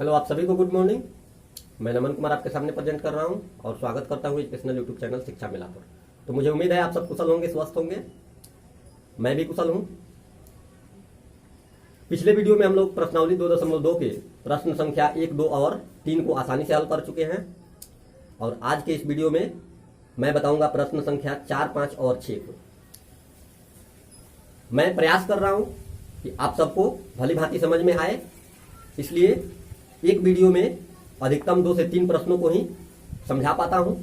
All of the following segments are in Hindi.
हेलो, आप सभी को गुड मॉर्निंग। मैं नमन कुमार आपके सामने प्रेजेंट कर रहा हूं और स्वागत करता हूं एजुकेशनल यूट्यूब चैनल शिक्षा मेला पर। तो मुझे उम्मीद है आप सब कुशल होंगे, स्वस्थ होंगे। मैं भी कुशल हूं। पिछले वीडियो में हम लोग प्रश्नावली 2.2 के प्रश्न संख्या 1, 2 और 3 को आसानी से हल कर चुके हैं और आज के इस वीडियो में मैं बताऊंगा प्रश्न संख्या 4, 5 और 6 को। मैं प्रयास कर रहा हूं कि आप सबको भली भांति समझ में आए, इसलिए एक वीडियो में अधिकतम 2 से 3 प्रश्नों को ही समझा पाता हूं।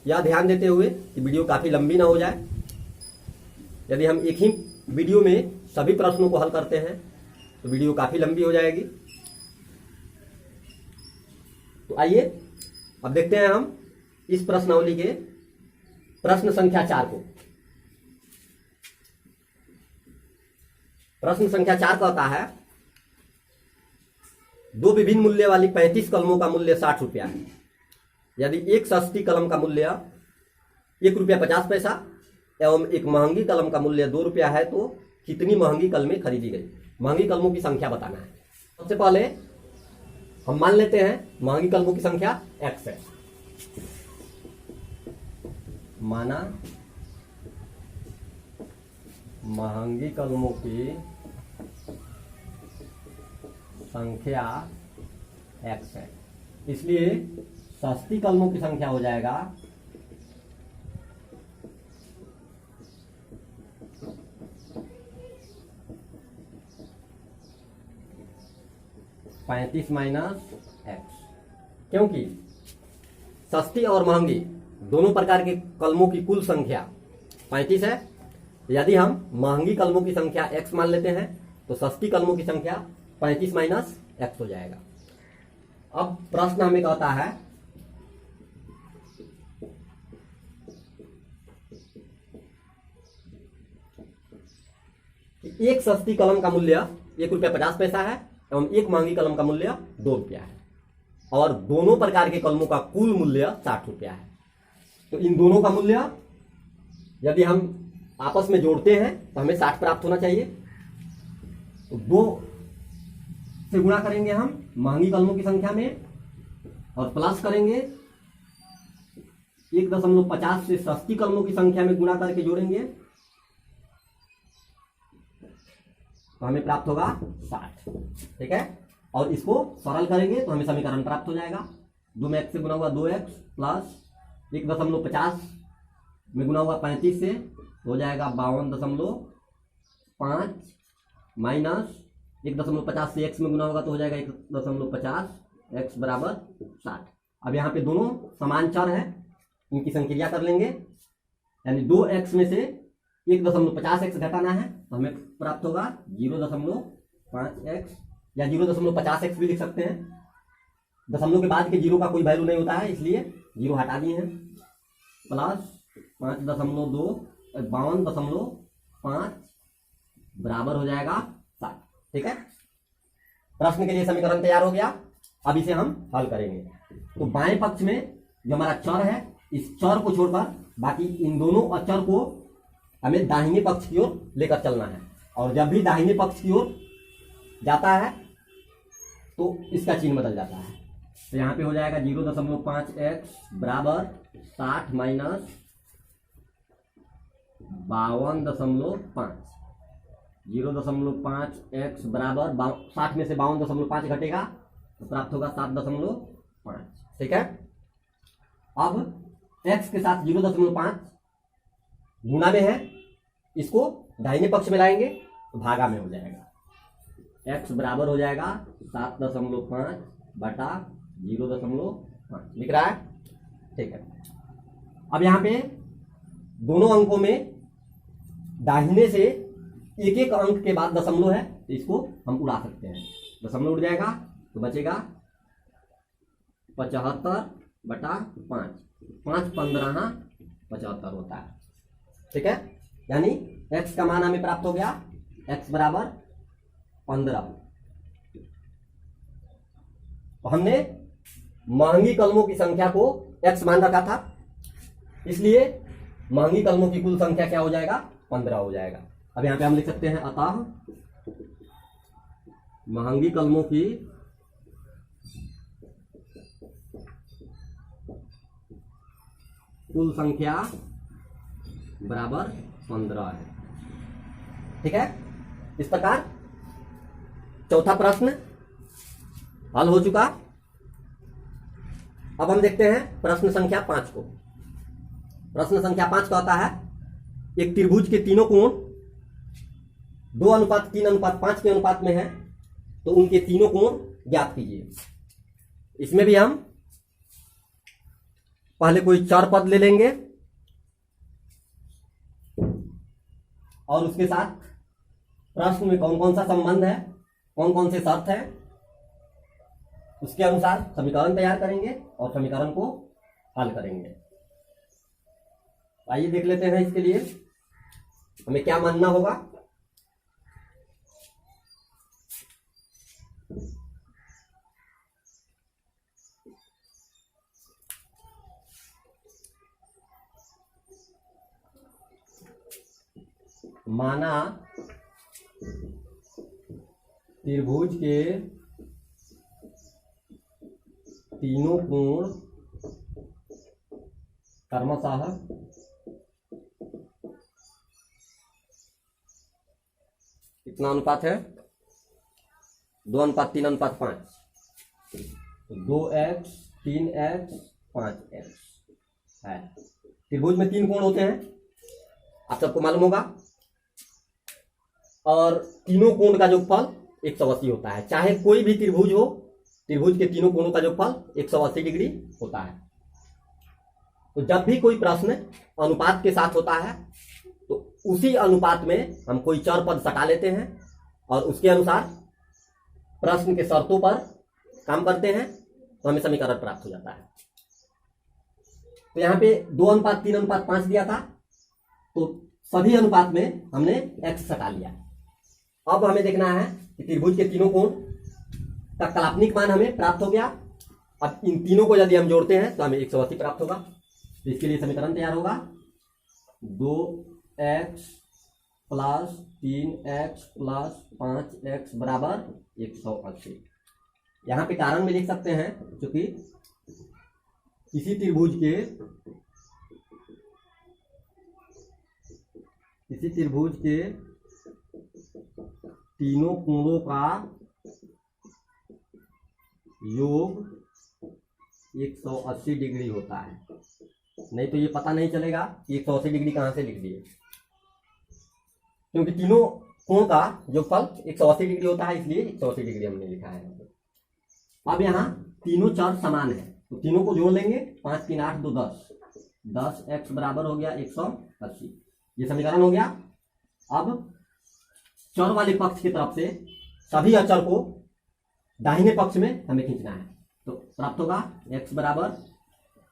यह ध्यान देते हुए कि वीडियो काफी लंबी ना हो जाए। यदि हम एक ही वीडियो में सभी प्रश्नों को हल करते हैं तो वीडियो काफी लंबी हो जाएगी। तो आइए अब देखते हैं हम इस प्रश्नावली के प्रश्न संख्या 4 को। प्रश्न संख्या 4 कहता है, दो विभिन्न मूल्य वाली 35 कलमों का मूल्य 60 रुपया है। यदि एक सस्ती कलम का मूल्य 1 रुपया 50 पैसा एवं एक महंगी कलम का मूल्य 2 रुपया है तो कितनी महंगी कलमें खरीदी गई? महंगी कलमों की संख्या बताना है। सबसे पहले हम मान लेते हैं महंगी कलमों की संख्या x है। माना महंगी कलमों की संख्या x है, इसलिए सस्ती कलमों की संख्या हो जाएगा 35 माइनस x। क्योंकि सस्ती और महंगी दोनों प्रकार के कलमों की कुल संख्या 35 है। यदि हम महंगी कलमों की संख्या x मान लेते हैं तो सस्ती कलमों की संख्या 35 माइनस x हो जाएगा। अब प्रश्न हमें कहता है कि एक सस्ती कलम का मूल्य 1 रुपया 50 पैसा है एवं एक महंगी कलम का मूल्य 2 रुपया है और दोनों प्रकार के कलमों का कुल मूल्य 60 रुपया है। तो इन दोनों का मूल्य यदि हम आपस में जोड़ते हैं तो हमें 60 प्राप्त होना चाहिए। तो 2 से गुणा करेंगे हम महंगी कलमों की संख्या में और प्लस करेंगे 1.50 से सस्ती कलमों की संख्या में गुणा करके जोड़ेंगे तो हमें प्राप्त होगा 60। ठीक है, और इसको सरल करेंगे तो हमें समीकरण प्राप्त हो जाएगा। 2 में x से गुना हुआ 2x प्लस 1.50 में गुना हुआ 35 से हो जाएगा 52.5 माइनस 1.50 से x में गुना होगा तो हो जाएगा 1.50 x बराबर 60। अब यहाँ पे दोनों समान चर है, इनकी संक्रिया कर लेंगे, यानी 2x में से 1.50x घटाना है तो हमें प्राप्त होगा 0.5x या 0.50x भी लिख सकते हैं। दशमलव के बाद के जीरो का कोई वैल्यू नहीं होता है, इसलिए जीरो हटा दिए हैं। प्लस 52.5 बराबर हो जाएगा 60। ठीक है, प्रश्न के लिए समीकरण तैयार हो गया। अब इसे हम हल करेंगे। तो बाएं पक्ष में जो हमारा चर है, इस चर को छोड़कर बाकी इन दोनों अचर को हमें दाहिने पक्ष की ओर लेकर चलना है और जब भी दाहिने पक्ष की ओर जाता है तो इसका चिन्ह बदल जाता है। तो यहाँ पे हो जाएगा 0.5x बराबर 60 माइनस 52.5। 0.5x बराबर 60 में से 52.5 घटेगा तो प्राप्त होगा 7.5। ठीक है, अब x के साथ 0.5 गुणा में है, इसको दाहिने पक्ष में लाएंगे तो भागा में हो जाएगा। x बराबर हो जाएगा 7.5 बटा 0.5 लिख रहा है। ठीक है, अब यहाँ पे दोनों अंकों में दाहिने से एक एक अंक के बाद दशमलव है तो इसको हम उड़ा सकते हैं। दशमलव उड़ जाएगा तो बचेगा 75/5। 5 15 75 होता है। ठीक है, यानी x का मान हमें प्राप्त हो गया, x बराबर 15। तो हमने महंगी कलमों की संख्या को x मान रखा था, इसलिए महंगी कलमों की कुल संख्या क्या हो जाएगा? 15 हो जाएगा। अब यहाँ पे हम लिख सकते हैं अतः महंगी कलमों की कुल संख्या बराबर 15 है। ठीक है, इस प्रकार चौथा प्रश्न हल हो चुका। अब हम देखते हैं प्रश्न संख्या 5 को। प्रश्न संख्या 5 का होता है, एक त्रिभुज के तीनों कोण 2:3:5 के अनुपात में है, तो उनके तीनों कोण ज्ञात कीजिए। इसमें भी हम पहले कोई चर पद ले लेंगे और उसके साथ प्रश्न में कौन कौन सा संबंध है, कौन कौन से शर्त है, उसके अनुसार समीकरण तैयार करेंगे और समीकरण को हल करेंगे। आइए देख लेते हैं इसके लिए हमें क्या मानना होगा। माना त्रिभुज के तीनों कोण क्रमशः कितना अनुपात है, 2:3:5, 2x 3x 5x है। त्रिभुज में 3 कोण होते हैं, आप सबको मालूम होगा, और तीनों कोण का योगफल 180 होता है। चाहे कोई भी त्रिभुज हो, त्रिभुज के तीनों कोणों का योगफल 180 डिग्री होता है। तो जब भी कोई प्रश्न अनुपात के साथ होता है तो उसी अनुपात में हम कोई चर पद सटा लेते हैं और उसके अनुसार प्रश्न के शर्तों पर काम करते हैं, तो हमें समीकरण प्राप्त हो जाता है। तो यहां पे 2:3:5 दिया था, तो सभी अनुपात में हमने x सटा लिया। अब हमें देखना है कि त्रिभुज के तीनों कोण का काल्पनिक मान हमें प्राप्त हो गया। अब इन तीनों को यदि हम जोड़ते हैं तो हमें 180 प्राप्त होगा। तो इसके लिए समीकरण तैयार होगा, 2x + 3x + 5x बराबर 180। यहां पे कारण में लिख सकते हैं, क्योंकि किसी त्रिभुज के तीनों कोणों का योग 180 डिग्री होता है। नहीं तो ये पता नहीं चलेगा कि 180 डिग्री कहां से लिख दिए, क्योंकि तीनों कोण का योगफल 180 डिग्री होता है, इसलिए 180 डिग्री हमने लिखा है। अब यहाँ तीनों चर समान है, तो तीनों को जोड़ लेंगे। 5 3 8 2 10, 10x बराबर हो गया 180। ये समीकरण हो गया। अब चर वाले पक्ष की तरफ से सभी अचर को दाहिने पक्ष में हमें खींचना है, तो प्राप्त होगा x बराबर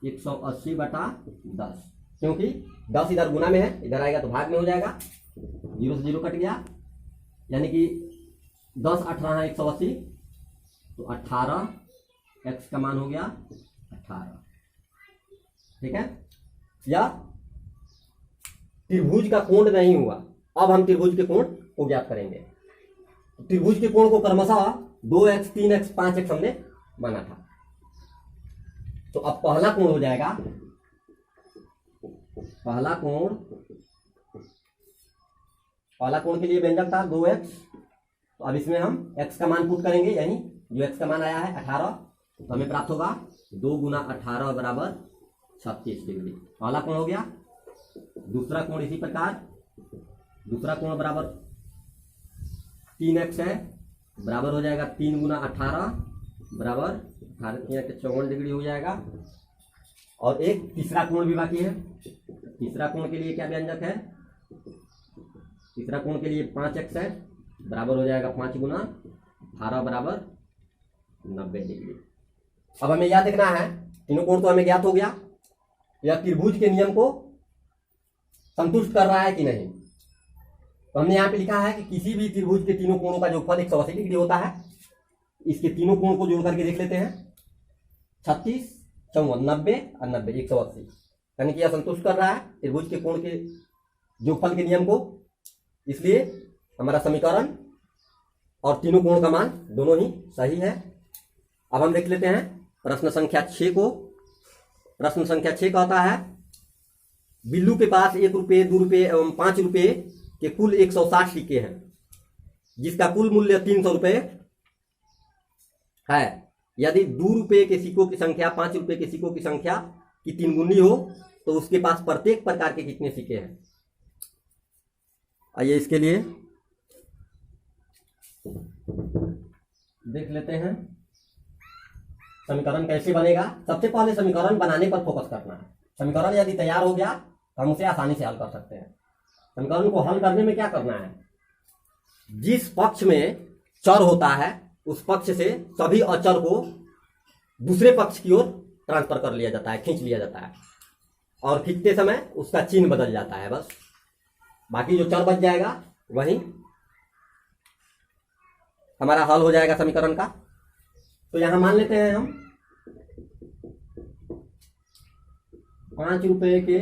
180/10, क्योंकि 10 इधर गुना में है, इधर आएगा तो भाग में हो जाएगा, 0 से 0 कट गया, यानी कि 10 18 180, तो 18 x का मान हो गया 18। ठीक है, या त्रिभुज का कोण नहीं हुआ। अब हम त्रिभुज के कोण को ज्ञात करेंगे। तो त्रिभुज के कोण को क्रमशः 2x 3x 5x हमने माना था। तो अब पहला कोण हो जाएगा, पहला कोण के लिए व्यंजक था 2x, तो अब इसमें हम x का मान पुट करेंगे, यानी जो x का मान आया है 18, तो हमें प्राप्त होगा 2 × 18 बराबर 36 डिग्री। पहला कोण हो गया। दूसरा कोण इसी प्रकार, दूसरा कोण बराबर 3x है, बराबर हो जाएगा 3 × 18 बराबर 18 54 डिग्री हो जाएगा। और एक तीसरा कोण भी बाकी है। तीसरा कोण के लिए क्या व्यंजक है, तीसरा कोण के लिए 5x है, बराबर हो जाएगा 5 × 18 बराबर 90 डिग्री। अब हमें यह देखना है, तीनों कोण तो हमें ज्ञात हो गया, यह त्रिभुज के नियम को संतुष्ट कर रहा है कि नहीं। तो हमने यहाँ पे लिखा है कि किसी भी त्रिभुज के तीनों कोणों का योगफल 180 डिग्री होता है। इसके तीनों कोण को जोड़ करके देख लेते हैं, 36 54 90 और 90 180, यानी कि यह संतुष्ट कर रहा है त्रिभुज के कोण के योगफल के नियम को। इसलिए हमारा समीकरण और तीनों कोण का मान दोनों ही सही है। अब हम देख लेते हैं प्रश्न संख्या 6 को। प्रश्न संख्या 6 का होता है, बिल्लू के पास 1 रुपये, 2 रुपये एवं 5 रुपये के कुल 160 सिक्के हैं, जिसका कुल मूल्य 300 रुपये है। यदि 2 रुपये के सिक्कों की संख्या 5 रुपये के सिक्कों की संख्या की 3 गुनी हो तो उसके पास प्रत्येक प्रकार के कितने सिक्के हैं। आइए इसके लिए देख लेते हैं समीकरण कैसे बनेगा। सबसे पहले समीकरण बनाने पर फोकस करना है। समीकरण यदि तैयार हो गया तो हम उसे आसानी से हल कर सकते हैं। समीकरण को हल करने में क्या करना है, जिस पक्ष में चर होता है उस पक्ष से सभी अचर को दूसरे पक्ष की ओर ट्रांसफर कर लिया जाता है, खींच लिया जाता है, और खींचते समय उसका चिन्ह बदल जाता है बस। बाकी जो चर बच जाएगा वही हमारा हल हो जाएगा समीकरण का। तो यहां मान लेते हैं हम 5 रुपये के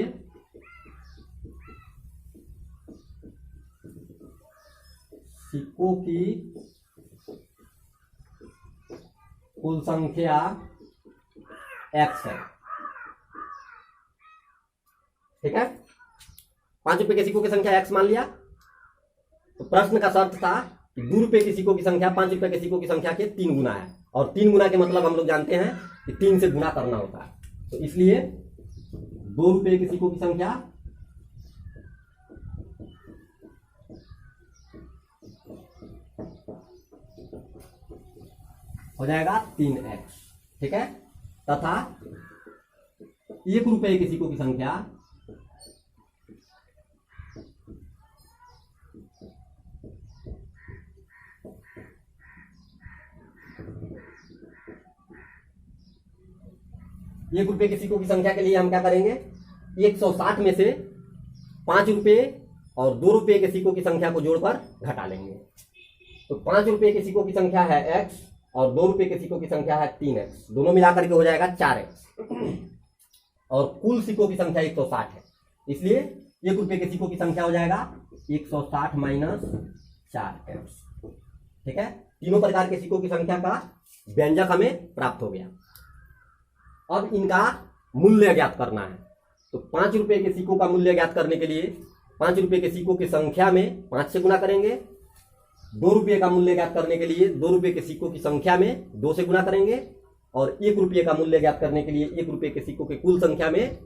सिक्कों की कुल संख्या x है। ठीक है, 5 रुपये के सिक्कों की संख्या x मान लिया। तो प्रश्न का शर्त था कि 2 रुपये के सिक्कों की संख्या 5 रुपये के सिक्कों की संख्या के 3 गुना है, और 3 गुना के मतलब हम लोग जानते हैं कि 3 से गुना करना होता है। तो इसलिए 2 रुपये के सिक्कों की संख्या हो जाएगा 3x। ठीक है, तथा 1 रुपये के सिक्कों की संख्या 1 रुपये के सिक्कों की संख्या के लिए हम क्या करेंगे, 160 में से 5 रुपये और 2 रुपये के सिक्कों की संख्या को जोड़कर घटा लेंगे। तो 5 रुपये के सिक्कों की संख्या है x और 2 रुपये के सिक्कों की संख्या है 3x, दोनों मिलाकर के हो जाएगा 4x, और कुल सिक्कों की संख्या 160 है। इसलिए 1 रुपये के सिक्कों की संख्या हो जाएगा 160 माइनस 4x। ठीक है, तीनों प्रकार के सिक्कों की संख्या का व्यंजक हमें प्राप्त हो गया। अब इनका मूल्य ज्ञात करना है। तो 5 रुपये के सिक्कों का मूल्य ज्ञात करने के लिए 5 रुपये के सिक्कों की संख्या में 5 से गुना करेंगे। 2 रुपये का मूल्य ज्ञात करने के लिए 2 रुपये के सिक्कों की संख्या में 2 से गुना करेंगे, और 1 रुपये का मूल्य ज्ञात करने के लिए 1 रुपये के सिक्कों के कुल संख्या में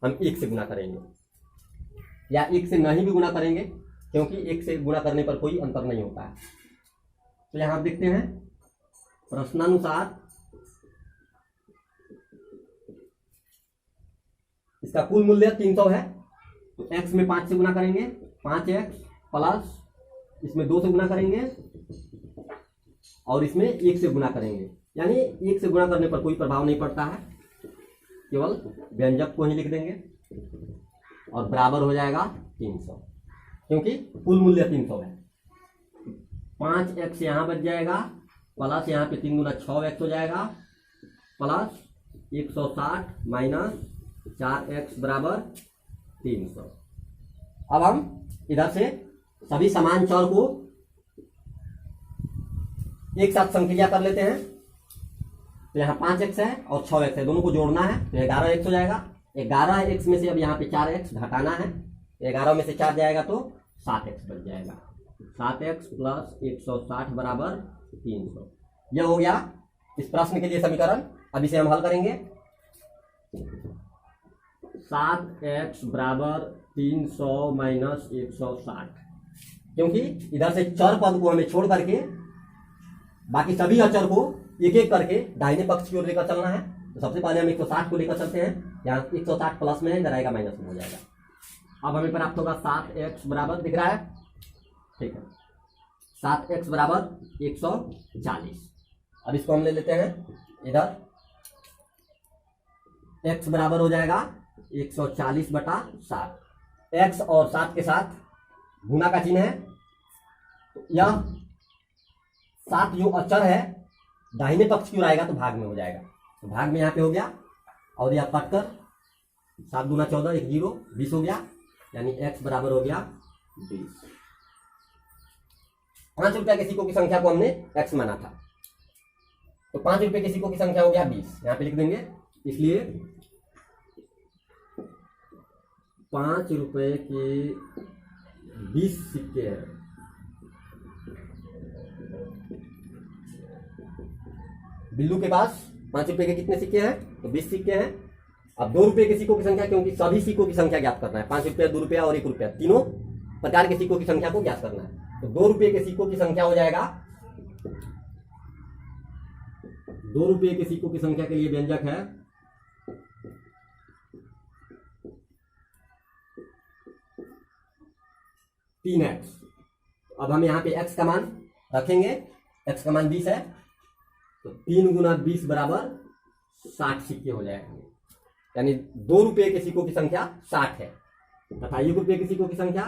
हम 1 से गुना करेंगे, या 1 से नहीं भी गुना करेंगे, क्योंकि 1 से गुना करने पर कोई अंतर नहीं होता है। तो यहां आप देखते हैं प्रश्नानुसार इसका कुल मूल्य 300 है। तो x में 5 से गुना करेंगे, 5x प्लस इसमें 2 से गुना करेंगे, और इसमें 1 से गुना करेंगे। यानी 1 से गुना करने पर कोई प्रभाव नहीं पड़ता है, केवल व्यंजक को ही लिख देंगे, और बराबर हो जाएगा 300, क्योंकि कुल मूल्य 300 है। 5x यहाँ बच जाएगा, प्लस यहाँ पे 3 गुना 6x हो जाएगा, प्लस 160 माइनस 4x बराबर 300। अब हम इधर से सभी समान चर को एक साथ संक्रिया कर लेते हैं। तो यहाँ 5x है और 6x है, दोनों को जोड़ना है, तो 11x हो जाएगा। 11x में से अब यहाँ पे 4x घटाना है, 11 में से 4 जाएगा तो 7x बच जाएगा। 7x प्लस 160 बराबर 300। यह हो गया इस प्रश्न के लिए समीकरण। अब इसे हम हल करेंगे। 7x बराबर 300 माइनस 160, क्योंकि इधर से चर पद को हमें छोड़ करके बाकी सभी अचर को एक एक करके दाहिने पक्ष की ओर लेकर चलना है। तो सबसे पहले हम 160 को लेकर चलते हैं। यहाँ 160 प्लस में है, इधर आएगा माइनस में हो जाएगा। अब हमें प्राप्त होगा 7x बराबर, दिख रहा है, ठीक है, 7x बराबर 140। अब इसको हम ले लेते हैं इधर, x बराबर हो जाएगा 140 बटा 7। x और 7 के साथ गुना का चिन्ह है। यह 7 जो अचर है दाहिने पक्ष की ओर आएगा तो भाग में हो जाएगा, तो भाग में यहाँ पे हो गया, और यह कटकर 7 दूना 14, 1 0, 20 हो गया, यानी x बराबर हो गया 20। ₹5 के सिक्कों की संख्या को हमने x माना था, तो ₹5 के सिक्कों की संख्या हो गया 20, यहां पे लिख देंगे। इसलिए ₹5 के 20 सिक्के हैं। बिल्लू के पास ₹5 के कितने सिक्के हैं? तो 20 सिक्के हैं। अब ₹2 के सिक्कों की संख्या, क्योंकि सभी सिक्कों की संख्या ज्ञात करना है, ₹5, ₹2 और ₹1, तीनों प्रकार के सिक्कों की संख्या को ज्ञात करना है। तो ₹2 के सिक्कों की संख्या हो जाएगा, ₹2 के सिक्कों की संख्या के लिए व्यंजक है 3x। अब हम यहाँ पे x का मान रखेंगे, x का मान 20 है, तो 3 गुना 20 बराबर 60 सिक्के हो जाएंगे। यानी ₹2 के सिक्कों की संख्या 60 है तथा ₹1 के सिक्कों की संख्या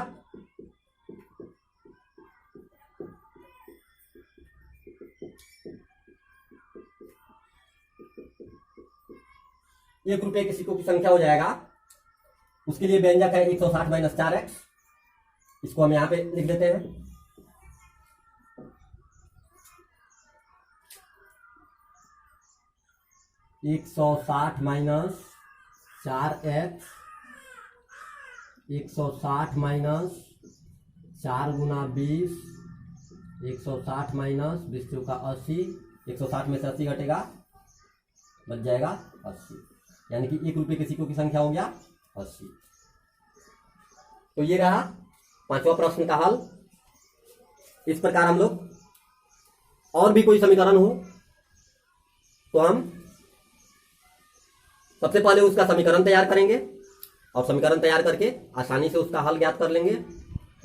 ₹1 के सिक्कों की संख्या हो जाएगा। उसके लिए व्यंजक है 160 माइनस 4x। इसको हम यहां पे लिख देते हैं। (160 माइनस 4x), 160 माइनस 4 गुना 20, 160 माइनस 20 का 80, 160 में से 80 घटेगा, बच जाएगा 80, यानी कि ₹1 के सिक्कों की संख्या हो गया 80। तो ये रहा 5वां प्रश्न का हल। इस प्रकार हम लोग और भी कोई समीकरण हो तो हम सबसे पहले उसका समीकरण तैयार करेंगे और समीकरण तैयार करके आसानी से उसका हल ज्ञात कर लेंगे,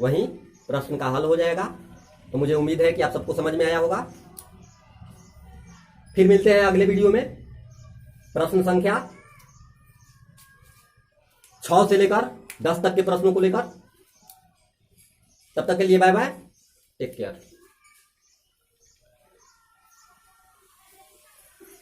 वहीं प्रश्न का हल हो जाएगा। तो मुझे उम्मीद है कि आप सबको समझ में आया होगा। फिर मिलते हैं अगले वीडियो में प्रश्न संख्या 6 से लेकर 10 तक के प्रश्नों को लेकर। तब तक के लिए बाय बाय, टेक केयर।